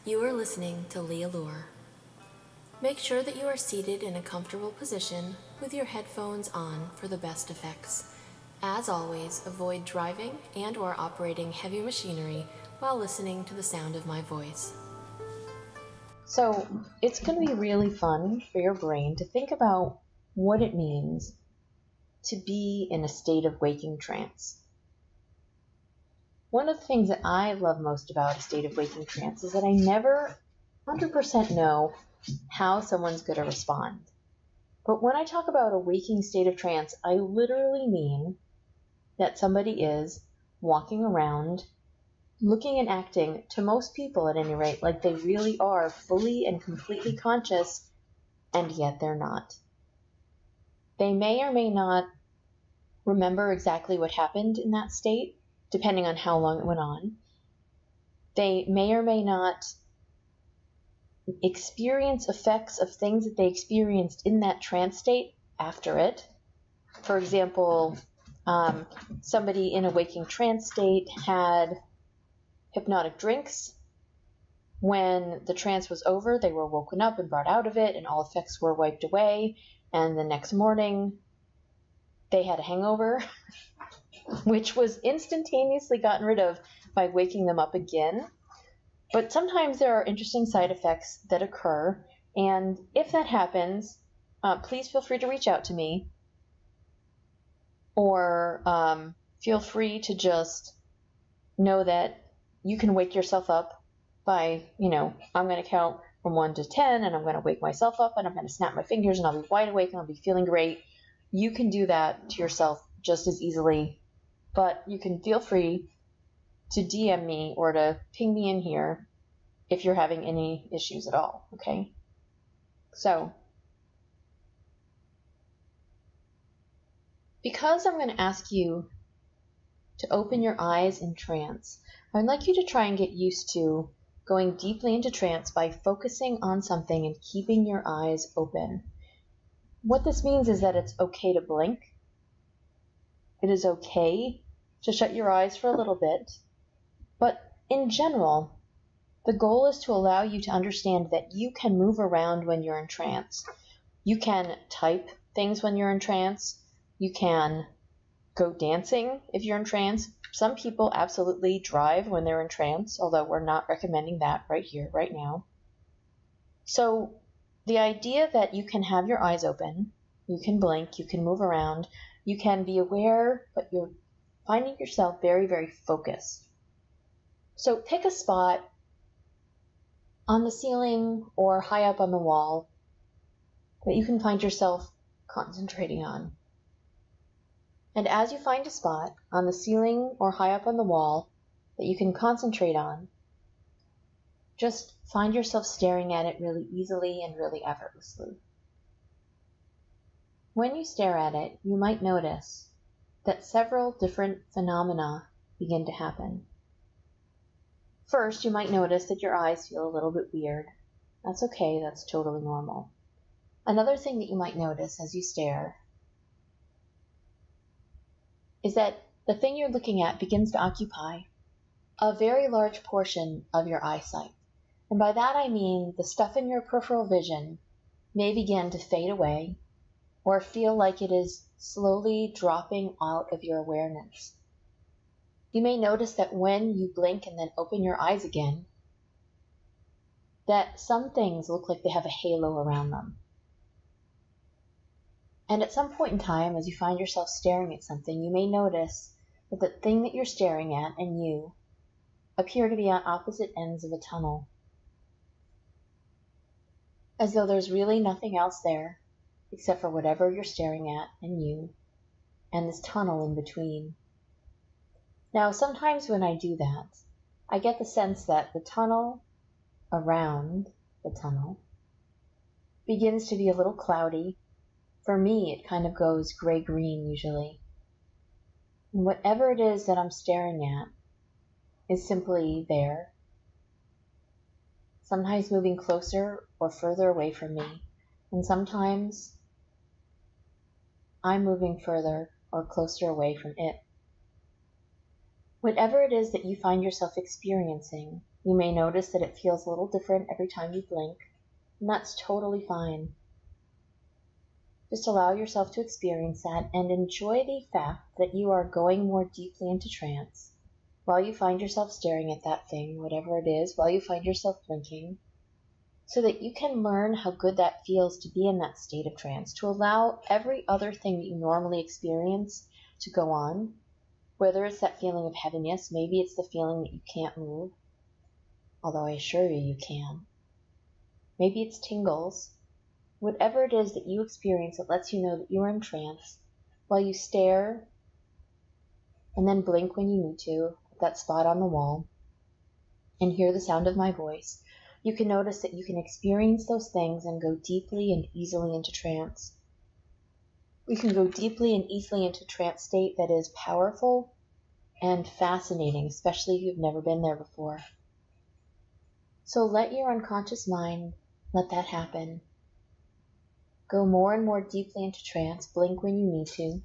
You are listening to LeeAllure. Make sure that you are seated in a comfortable position with your headphones on for the best effects. As always, avoid driving and/or operating heavy machinery while listening to the sound of my voice. So it's going to be really fun for your brain to think about what it means to be in a state of waking trance. One of the things that I love most about a state of waking trance is that I never 100% know how someone's going to respond. But when I talk about a waking state of trance, I literally mean that somebody is walking around, looking and acting, to most people at any rate, like they really are fully and completely conscious, and yet they're not. They may or may not remember exactly what happened in that state, depending on how long it went on. They may or may not experience effects of things that they experienced in that trance state after it. For example, somebody in a waking trance state had hypnotic drinks. When the trance was over, they were woken up and brought out of it, and all effects were wiped away, and the next morning they had a hangover, which was instantaneously gotten rid of by waking them up again. But sometimes there are interesting side effects that occur, and if that happens, please feel free to reach out to me, or feel free to just know that you can wake yourself up by, I'm going to count from 1 to 10, and I'm going to wake myself up, and I'm going to snap my fingers, and I'll be wide awake, and I'll be feeling great. You can do that to yourself just as easily, but you can feel free to DM me or to ping me in here if you're having any issues at all, okay? So, because I'm going to ask you to open your eyes in trance, I'd like you to try and get used to going deeply into trance by focusing on something and keeping your eyes open. What this means is that it's okay to blink. It is okay to shut your eyes for a little bit. But in general, the goal is to allow you to understand that you can move around when you're in trance. You can type things when you're in trance. You can go dancing if you're in trance. Some people absolutely drive when they're in trance, although we're not recommending that right here, right now. So the idea that you can have your eyes open, you can blink, you can move around, you can be aware, but you're finding yourself very, very focused. So pick a spot on the ceiling or high up on the wall that you can find yourself concentrating on. And as you find a spot on the ceiling or high up on the wall that you can concentrate on, just find yourself staring at it really easily and really effortlessly. When you stare at it, you might notice that several different phenomena begin to happen. First, you might notice that your eyes feel a little bit weird. That's okay, that's totally normal. Another thing that you might notice as you stare is that the thing you're looking at begins to occupy a very large portion of your eyesight. And by that I mean the stuff in your peripheral vision may begin to fade away or feel like it is slowly dropping out of your awareness. You may notice that when you blink and then open your eyes again, that some things look like they have a halo around them. And at some point in time, as you find yourself staring at something, you may notice that the thing that you're staring at and you appear to be on opposite ends of a tunnel, as though there's really nothing else there except for whatever you're staring at and you, and this tunnel in between. Now, sometimes when I do that, I get the sense that the tunnel around the tunnel begins to be a little cloudy. For me, it kind of goes gray-green usually. And whatever it is that I'm staring at is simply there, sometimes moving closer or further away from me, and sometimes I'm moving further or closer away from it. Whatever it is that you find yourself experiencing, You may notice that it feels a little different every time you blink, and that's totally fine. Just allow yourself to experience that and enjoy the fact that you are going more deeply into trance while you find yourself staring at that thing, whatever it is, while you find yourself blinking, so that you can learn how good that feels to be in that state of trance, to allow every other thing that you normally experience to go on, whether it's that feeling of heaviness, maybe it's the feeling that you can't move, although I assure you you can. Maybe it's tingles. Whatever it is that you experience that lets you know that you are in trance, while you stare and then blink when you need to at that spot on the wall and hear the sound of my voice, you can notice that you can experience those things and go deeply and easily into trance. You can go deeply and easily into a trance state that is powerful and fascinating, especially if you've never been there before. So let your unconscious mind let that happen. Go more and more deeply into trance, blink when you need to.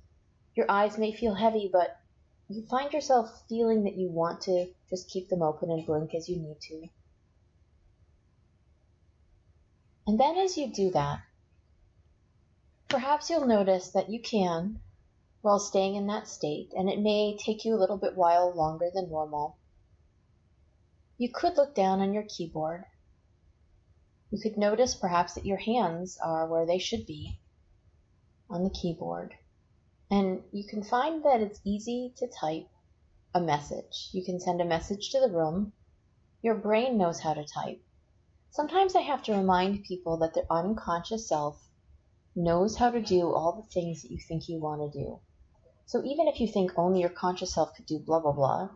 Your eyes may feel heavy, but you find yourself feeling that you want to just keep them open and blink as you need to. And then as you do that, perhaps you'll notice that you can, while staying in that state, and it may take you a little bit while longer than normal, you could look down on your keyboard. You could notice perhaps that your hands are where they should be on the keyboard. And you can find that it's easy to type a message. You can send a message to the room. Your brain knows how to type. Sometimes I have to remind people that their unconscious self knows how to do all the things that you think you want to do. So even if you think only your conscious self could do blah, blah, blah,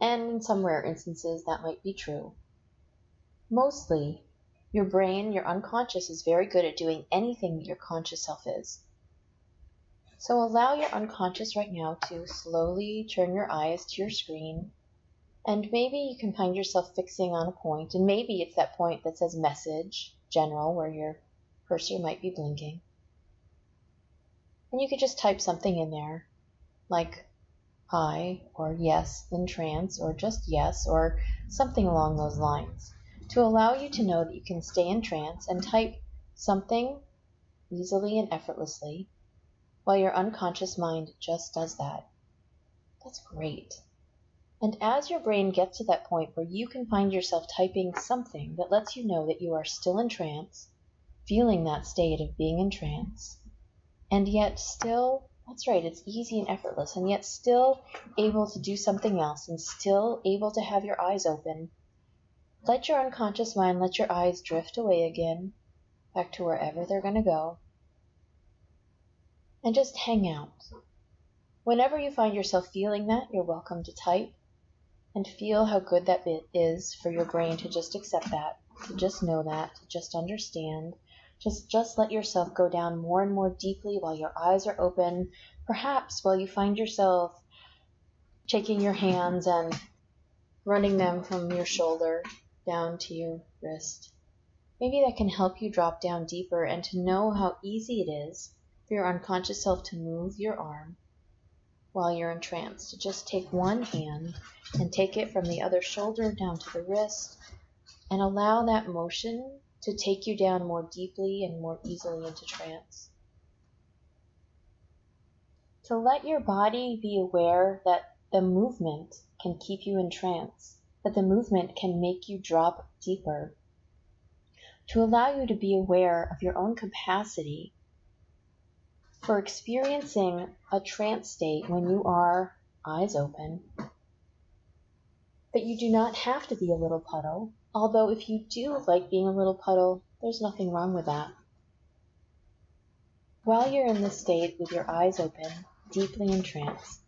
and in some rare instances that might be true, mostly your brain, your unconscious, is very good at doing anything that your conscious self is. So allow your unconscious right now to slowly turn your eyes to your screen, and maybe you can find yourself fixing on a point, and maybe it's that point that says message, general, where your cursor might be blinking. And you could just type something in there, like hi, or yes, in trance, or just yes, or something along those lines, to allow you to know that you can stay in trance and type something easily and effortlessly while your unconscious mind just does that. That's great. And as your brain gets to that point where you can find yourself typing something that lets you know that you are still in trance, feeling that state of being in trance, and yet still, that's right, it's easy and effortless, and yet still able to do something else and still able to have your eyes open, let your unconscious mind, let your eyes drift away again, back to wherever they're going to go, and just hang out. Whenever you find yourself feeling that, you're welcome to type and feel how good that bit is for your brain to just accept that, to just know that, to just understand. Just let yourself go down more and more deeply while your eyes are open, perhaps while you find yourself taking your hands and running them from your shoulder down to your wrist. Maybe that can help you drop down deeper and to know how easy it is for your unconscious self to move your arm while you're in trance, to just take one hand and take it from the other shoulder down to the wrist and allow that motion to take you down more deeply and more easily into trance. To let your body be aware that the movement can keep you in trance, that the movement can make you drop deeper. To allow you to be aware of your own capacity for experiencing a trance state when you are eyes open. But you do not have to be a little puddle, although if you do like being a little puddle, there's nothing wrong with that. While you're in this state with your eyes open, deeply in trance,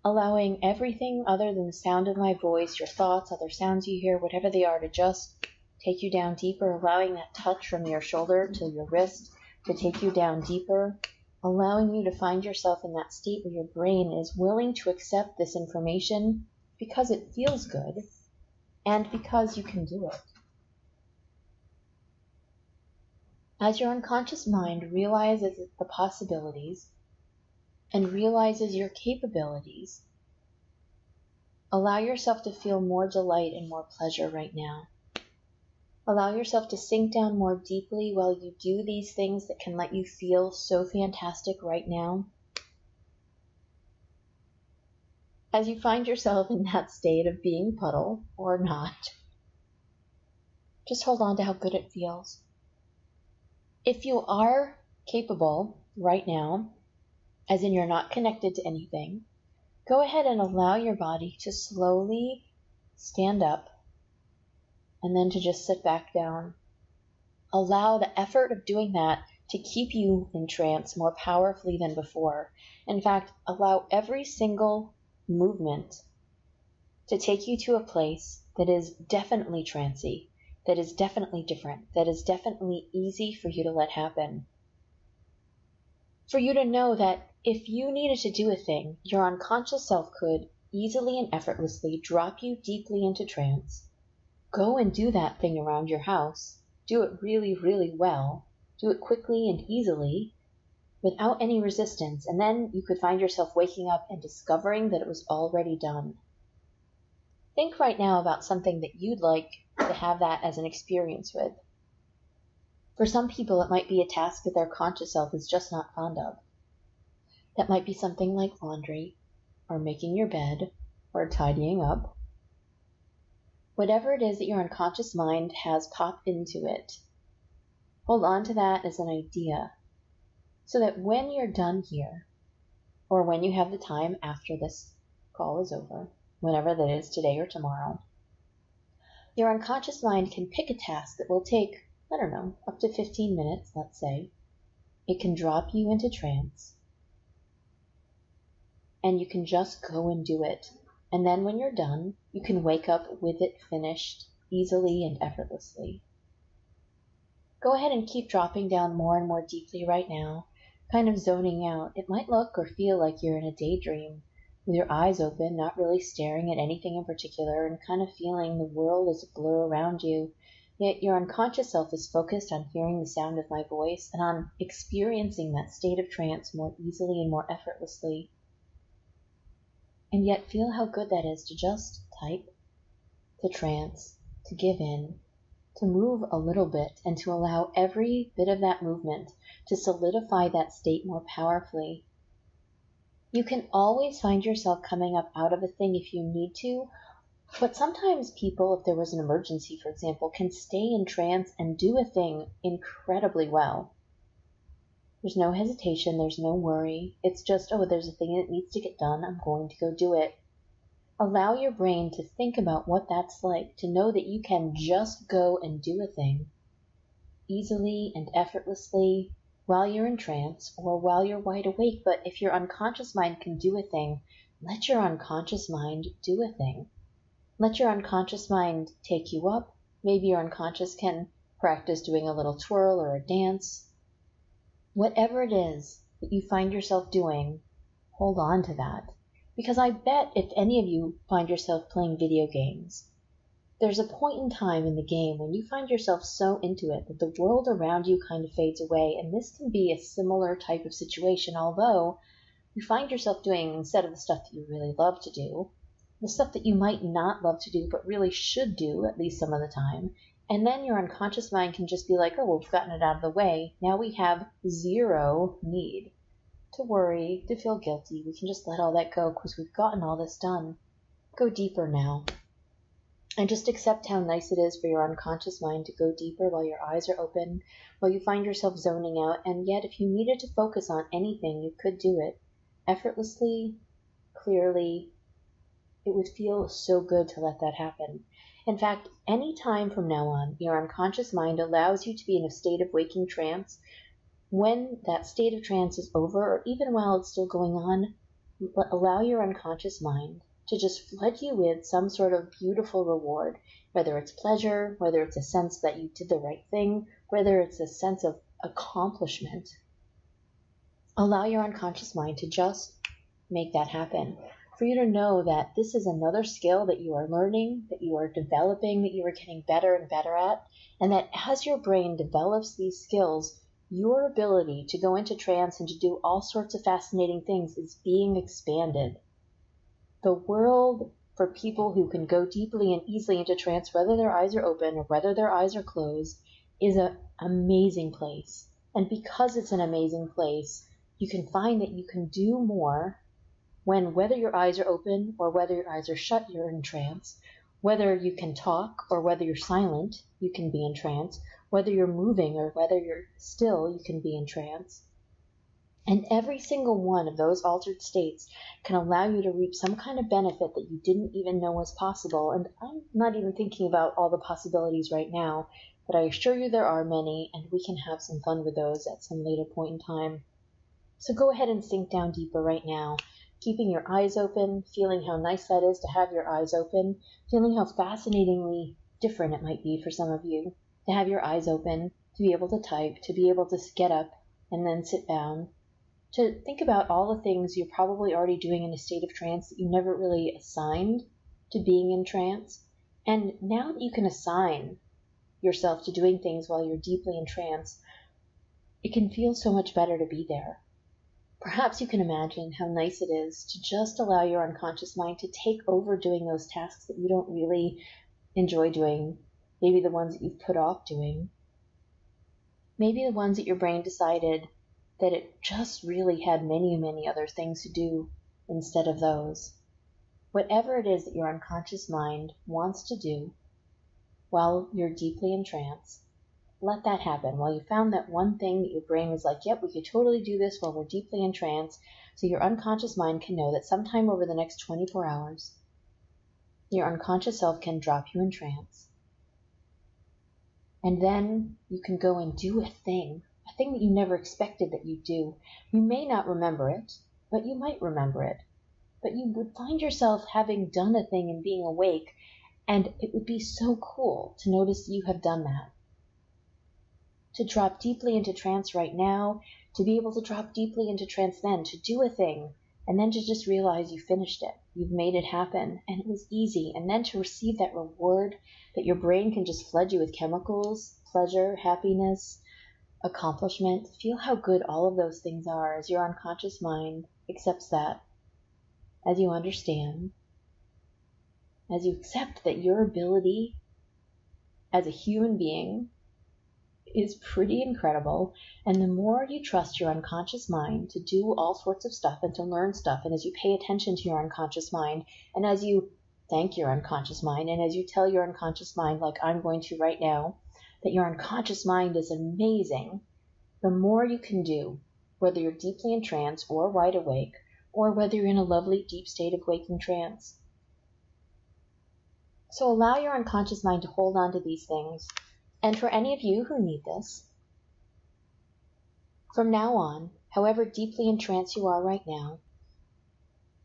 allowing everything other than the sound of my voice, your thoughts, other sounds you hear, whatever they are, to just take you down deeper, allowing that touch from your shoulder to your wrist to take you down deeper, allowing you to find yourself in that state where your brain is willing to accept this information because it feels good and because you can do it. As your unconscious mind realizes the possibilities and realizes your capabilities, Allow yourself to feel more delight and more pleasure right now. Allow yourself to sink down more deeply while you do these things that can let you feel so fantastic right now. As you find yourself in that state of being puddle or not, just hold on to how good it feels. If you are capable right now, as in you're not connected to anything, go ahead and allow your body to slowly stand up and then to just sit back down. Allow the effort of doing that to keep you in trance more powerfully than before. In fact, allow every single movement to take you to a place that is definitely trancy, that is definitely different, that is definitely easy for you to let happen. For you to know that if you needed to do a thing, your unconscious self could easily and effortlessly drop you deeply into trance. Go and do that thing around your house. Do it really, really well. Do it quickly and easily, without any resistance, and then you could find yourself waking up and discovering that it was already done. Think right now about something that you'd like to have that as an experience with. For some people, it might be a task that their conscious self is just not fond of. That might be something like laundry, or making your bed, or tidying up. Whatever it is that your unconscious mind has popped into it, hold on to that as an idea, so that when you're done here, or when you have the time after this call is over, whenever that is, today or tomorrow, your unconscious mind can pick a task that will take, I don't know, up to 15 minutes, let's say. It can drop you into trance, and you can just go and do it. And then when you're done, you can wake up with it finished easily and effortlessly. Go ahead and keep dropping down more and more deeply right now, kind of zoning out. It might look or feel like you're in a daydream, with your eyes open, not really staring at anything in particular, and kind of feeling the world as a blur around you. Yet your unconscious self is focused on hearing the sound of my voice and on experiencing that state of trance more easily and more effortlessly. And yet feel how good that is to just type, to trance, to give in, to move a little bit, and to allow every bit of that movement to solidify that state more powerfully. You can always find yourself coming up out of a thing if you need to, but sometimes people, if there was an emergency, for example, can stay in trance and do a thing incredibly well. There's no hesitation, there's no worry. It's just, oh, there's a thing that needs to get done, I'm going to go do it. Allow your brain to think about what that's like, to know that you can just go and do a thing easily and effortlessly while you're in trance or while you're wide awake. But if your unconscious mind can do a thing, let your unconscious mind do a thing. Let your unconscious mind take you up. Maybe your unconscious can practice doing a little twirl or a dance. Whatever it is that you find yourself doing, hold on to that. Because I bet if any of you find yourself playing video games, there's a point in time in the game when you find yourself so into it that the world around you kind of fades away, and this can be a similar type of situation, although you find yourself doing, instead of the stuff that you really love to do, the stuff that you might not love to do but really should do, at least some of the time, and then your unconscious mind can just be like, oh, well, we've gotten it out of the way, now we have zero need to worry, to feel guilty. We can just let all that go because we've gotten all this done. Go deeper now. And just accept how nice it is for your unconscious mind to go deeper while your eyes are open, while you find yourself zoning out. And yet, if you needed to focus on anything, you could do it effortlessly, clearly. It would feel so good to let that happen. In fact, any time from now on, your unconscious mind allows you to be in a state of waking trance. When that state of trance is over, or even while it's still going on, allow your unconscious mind to just flood you with some sort of beautiful reward, whether it's pleasure, whether it's a sense that you did the right thing, whether it's a sense of accomplishment. Allow your unconscious mind to just make that happen. For you to know that this is another skill that you are learning, that you are developing, that you are getting better and better at, and that as your brain develops these skills, your ability to go into trance and to do all sorts of fascinating things is being expanded. The world for people who can go deeply and easily into trance, whether their eyes are open or whether their eyes are closed, is an amazing place. And because it's an amazing place, you can find that you can do more when, whether your eyes are open or whether your eyes are shut, you're in trance. Whether you can talk or whether you're silent, you can be in trance. Whether you're moving or whether you're still, you can be in trance. And every single one of those altered states can allow you to reap some kind of benefit that you didn't even know was possible. And I'm not even thinking about all the possibilities right now, but I assure you there are many, and we can have some fun with those at some later point in time. So go ahead and sink down deeper right now, keeping your eyes open, feeling how nice that is to have your eyes open, feeling how fascinatingly different it might be for some of you to have your eyes open, to be able to type, to be able to get up and then sit down, to think about all the things you're probably already doing in a state of trance that you never really assigned to being in trance. And now that you can assign yourself to doing things while you're deeply in trance, it can feel so much better to be there. Perhaps you can imagine how nice it is to just allow your unconscious mind to take over doing those tasks that you don't really enjoy doing, maybe the ones that you've put off doing, maybe the ones that your brain decided that it just really had many, many other things to do instead of those. Whatever it is that your unconscious mind wants to do while you're deeply in trance, let that happen. While you found that one thing that your brain was like, yep, we could totally do this while we're deeply in trance, so your unconscious mind can know that sometime over the next 24 hours, your unconscious self can drop you in trance. And then you can go and do a thing that you never expected that you'd do. You may not remember it, but you might remember it. But you would find yourself having done a thing and being awake, and it would be so cool to notice that you have done that. To drop deeply into trance right now, to be able to drop deeply into trance then, to do a thing, and then to just realize you finished it. You've made it happen, and it was easy. And then to receive that reward that your brain can just flood you with chemicals, pleasure, happiness, accomplishment. Feel how good all of those things are as your unconscious mind accepts that, as you understand, as you accept that your ability as a human being is pretty incredible. And the more you trust your unconscious mind to do all sorts of stuff and to learn stuff, and as you pay attention to your unconscious mind, and as you thank your unconscious mind, and as you tell your unconscious mind, like I'm going to right now, that your unconscious mind is amazing, the more you can do, whether you're deeply in trance or wide awake, or whether you're in a lovely deep state of waking trance. So allow your unconscious mind to hold on to these things. And for any of you who need this, from now on, however deeply in trance you are right now,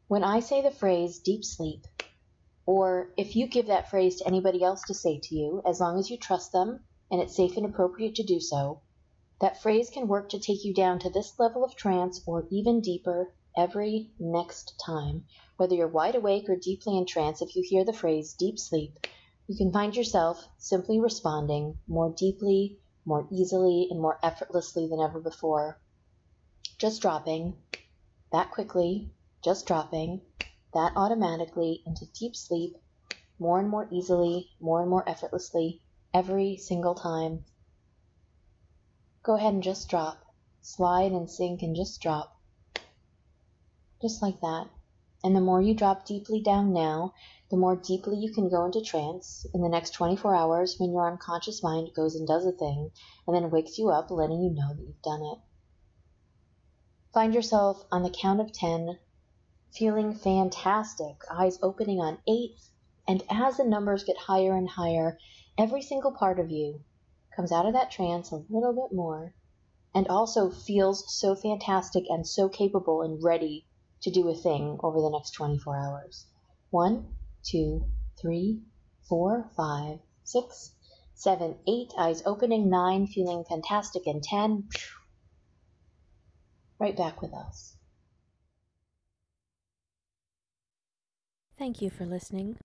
when I say the phrase deep sleep, or if you give that phrase to anybody else to say to you, as long as you trust them and it's safe and appropriate to do so, that phrase can work to take you down to this level of trance or even deeper every next time. Whether you're wide awake or deeply in trance, if you hear the phrase deep sleep, you can find yourself simply responding more deeply, more easily, and more effortlessly than ever before. Just dropping that quickly, just dropping that automatically into deep sleep more and more easily, more and more effortlessly every single time. Go ahead and just drop. Slide and sink and just drop. Just like that. And the more you drop deeply down now, the more deeply you can go into trance in the next 24 hours when your unconscious mind goes and does a thing and then wakes you up, letting you know that you've done it. Find yourself on the count of 10, feeling fantastic, eyes opening on 8, and as the numbers get higher and higher, every single part of you comes out of that trance a little bit more and also feels so fantastic and so capable and ready to do a thing over the next 24 hours. 1, 2, 3, 4, 5, 6, 7, 8, eyes opening, 9, feeling fantastic, and 10, right back with us. Thank you for listening.